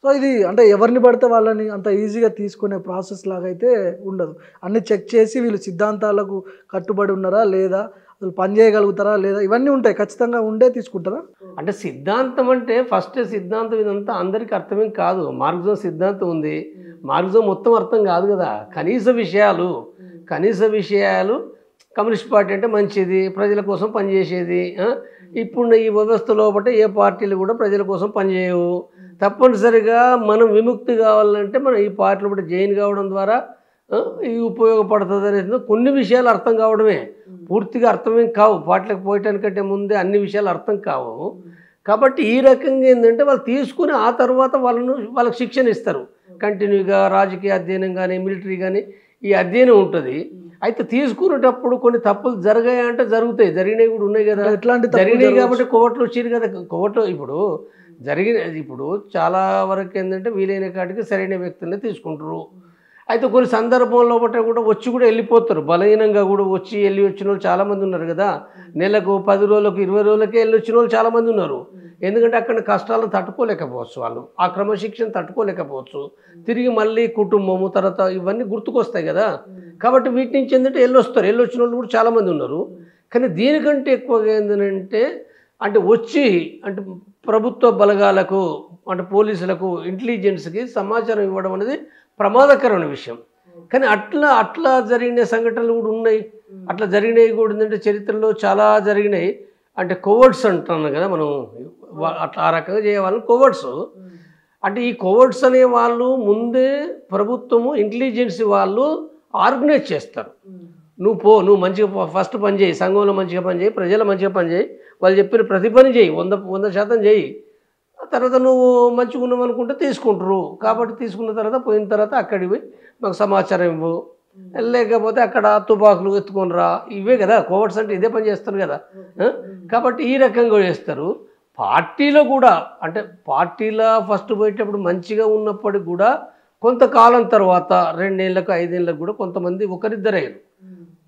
So ఇది అంటే ఎవరిని పడితే వాళ్ళని అంత ఈజీగా తీసుకునే ప్రాసెస్ లాగా అయితే ఉండదు. అన్ని చెక్ చేసి వీళ్ళు సిద్ధాంతాలకు కట్టుబడి ఉన్నారా లేదా, అసలు పని చేయగలుగుతారా లేదా, ఇవన్నీ ఉంటాయి. ఖచ్చితంగా ఉండే తీసుకుంటారా? అంటే సిద్ధాంతం అంటే ఫస్ట్ సిద్ధాంతం ఇదంతా అందరికీ అర్థమేం కాదు. మార్క్సిజం సిద్ధాంతం ఉంది. మార్క్సిజం మొత్తం అర్థం కాదు కదా. కనీస విషయాలు కమ్యూనిస్ట్ పార్టీ అంటే మంచిది, ప్రజల కోసం పనిచేసేది. ఇప్పుడు ఈ వ్యవస్థ లోపల ఏ పార్టీలు కూడా ప్రజల కోసం పనిచేయవు. తప్పనిసరిగా మనం విముక్తి కావాలంటే మనం ఈ పార్టీలో బట్టి జాయిన్ కావడం ద్వారా ఇది ఉపయోగపడుతుంది అనేది కొన్ని విషయాలు అర్థం కావడమే. పూర్తిగా అర్థమేం కావు. పార్టీలకు పోయటానికంటే ముందే అన్ని విషయాలు అర్థం కావు. కాబట్టి ఈ రకంగా ఏంటంటే వాళ్ళు తీసుకుని ఆ తర్వాత వాళ్ళకి శిక్షణ ఇస్తారు. కంటిన్యూగా రాజకీయ అధ్యయనం కానీ మిలిటరీ కానీ ఈ అధ్యయనం ఉంటుంది. అయితే తీసుకునేటప్పుడు కొన్ని తప్పులు జరిగాయంటే జరుగుతాయి, జరిగినవి కూడా ఉన్నాయి కదా. జరిగినాయి కాబట్టి కోర్టులు వచ్చేది కదా. కోర్టు ఇప్పుడు చాలా వరకు ఏంటంటే వీలైన కాటికి సరైన వ్యక్తులనే తీసుకుంటారు. అయితే కొన్ని సందర్భంలో బట్టి కూడా కూడా వెళ్ళిపోతారు. బలహీనంగా కూడా వెళ్ళి వచ్చిన వాళ్ళు చాలామంది ఉన్నారు కదా. నెలకు 10 రోజులకు 20 రోజులకే వెళ్ళి వచ్చిన వాళ్ళు చాలామంది ఉన్నారు. ఎందుకంటే అక్కడ కష్టాలను తట్టుకోలేకపోవచ్చు, వాళ్ళు ఆ క్రమశిక్షణ తట్టుకోలేకపోవచ్చు. తిరిగి మళ్ళీ కుటుంబము తర్వాత ఇవన్నీ గుర్తుకొస్తాయి కదా. కాబట్టి వీటి నుంచి ఏంటంటే వెళ్ళొచ్చిన వాళ్ళు కూడా చాలామంది ఉన్నారు. కానీ దీనికంటే ఎక్కువగా ఏంటంటే అంటే ప్రభుత్వ బలగాలకు అంటే పోలీసులకు ఇంటెలిజెన్స్కి సమాచారం ఇవ్వడం అనేది ప్రమాదకరమైన విషయం. కానీ అట్లా జరిగిన సంఘటనలు కూడా ఉన్నాయి. అట్లా జరిగినవి కూడా ఏంటంటే చరిత్రలో చాలా జరిగినాయి. అంటే కోవర్ట్స్ అంటున్నాను కదా మనం, అట్లా ఆ రకంగా చేయవాళ్ళని కోవర్ట్స్. అంటే ఈ కోవర్ట్స్ అనే వాళ్ళు ముందే ప్రభుత్వము ఇంటెలిజెన్స్ వాళ్ళు ఆర్గనైజ్ చేస్తారు. నువ్వు మంచిగా ఫస్ట్ పని చేయి, సంఘంలో మంచిగా పని చేయి, ప్రజలు మంచిగా పని చేయి, వాళ్ళు చెప్పిన ప్రతి పని చేయి, 100% చేయి. తర్వాత నువ్వు మంచిగా ఉన్నావు అనుకుంటే తీసుకుంటారు. కాబట్టి తీసుకున్న తర్వాత పోయిన తర్వాత అక్కడికి పోయి మాకు సమాచారం ఇవ్వు, లేకపోతే అక్కడ తుపాకులు ఎత్తుకొని రా. ఇవే కదా కోవర్ట్స్ అంటే, ఇదే పని చేస్తారు కదా. కాబట్టి ఈ రకంగా చేస్తారు. పార్టీలో కూడా అంటే పార్టీలో ఫస్ట్ పోయేటప్పుడు మంచిగా ఉన్నప్పటికి కూడా కొంతకాలం తర్వాత 2 ఏళ్ళకు 5 ఏళ్ళకు కూడా కొంతమంది ఒకరిద్దరయ్యారు.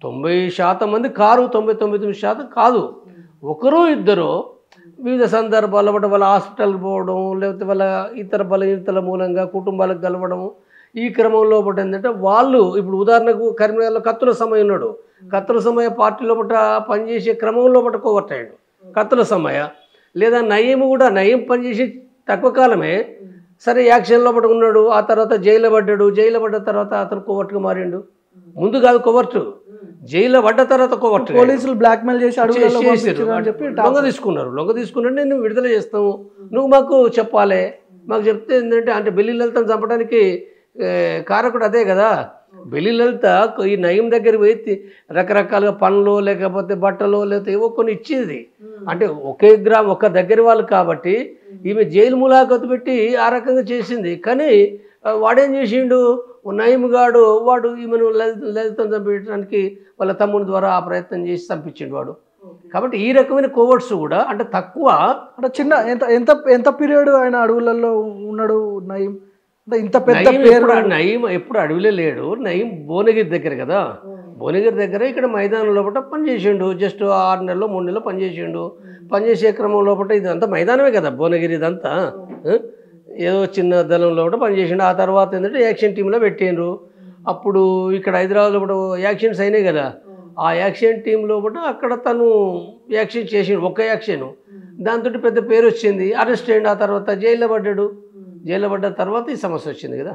90% మంది కారు, 99% కాదు. ఒకరు ఇద్దరు వివిధ సందర్భాల్లో బట్టి వాళ్ళ హాస్పిటల్కి పోవడం, లేకపోతే వాళ్ళ ఇతర బలహీనతల మూలంగా కుటుంబాలకు కలవడం. ఈ క్రమంలో బట్టి ఏంటంటే వాళ్ళు ఇప్పుడు ఉదాహరణకు కరీంనగర్లో కత్తుల సమయ ఉన్నాడు. కత్తుల సమయ పార్టీలో బట్ట పనిచేసే క్రమంలో బట్ట కోవర్టాడు కత్తుల సమయ. లేదా నయీం పనిచేసి తక్కువ కాలమే సరే యాక్షన్లో బట్టి ఉన్నాడు. ఆ తర్వాత జైలు పడ్డ తర్వాత అతను కోవర్ట్గా మారిండు. ముందు కాదు కోవర్టు, జైల్లో పడ్డ తర్వాత కోవర్టు. పోలీసులు బ్లాక్మెయిల్ చేసి లొంగ తీసుకున్నాడు. నేను విడుదల చేస్తాము, నువ్వు మాకు చెప్పాలి. మాకు చెప్తే ఏంటంటే అంటే బెల్లి లలితను చంపడానికి కారకుడు అదే కదా. బెల్లి లలిత ఈ నయం దగ్గర పోయి రకరకాలుగా పండ్లు లేకపోతే బట్టలు లేకపోతే ఏవో కొన్ని ఇచ్చేది. అంటే ఒక దగ్గర వాళ్ళు కాబట్టి ఈమె జైలు ములాఖతు పెట్టి ఆ రకంగా చేసింది. కానీ వాడేం చేసిండు, నయీం గాడు వాడు ఈమెను లలితను చంపించడానికి వాళ్ళ తమ్ముని ద్వారా ఆ ప్రయత్నం చేసి చంపించిండు వాడు. కాబట్టి ఈ రకమైన కోవర్ట్స్ కూడా అంటే తక్కువ. అంటే చిన్న ఎంత పీరియడ్ ఆయన అడవులలో ఉన్నాడు నయీం? అంటే ఇంత పెద్ద నయీం ఎప్పుడు అడవిలో లేడు. నయీం భువనగిరి దగ్గర కదా. భువనగిరి దగ్గర ఇక్కడ మైదానం లోపల పనిచేసిండు. జస్ట్ 6 నెలలో 3 నెలలో పనిచేసిండు. పనిచేసే క్రమం లోపల ఇదంతా మైదానమే కదా భువనగిరి. ఇదంతా ఏదో చిన్న దళం లోపల పనిచేసిండు. ఆ తర్వాత ఏంటంటే యాక్షన్ టీంలో పెట్టిండ్రు. అప్పుడు ఇక్కడ హైదరాబాద్ లోపల యాక్షన్స్ అయినాయి కదా. ఆ యాక్షన్ టీం లోపల అక్కడ తను యాక్షన్ చేసిండు, ఒక్క యాక్షన్. దాంతో పెద్ద పేరు వచ్చింది. అరెస్ట్ అయ్యిండు. ఆ తర్వాత జైల్లో పడ్డాడు. జైల్లో పడ్డ తర్వాత ఈ సమస్య వచ్చింది కదా.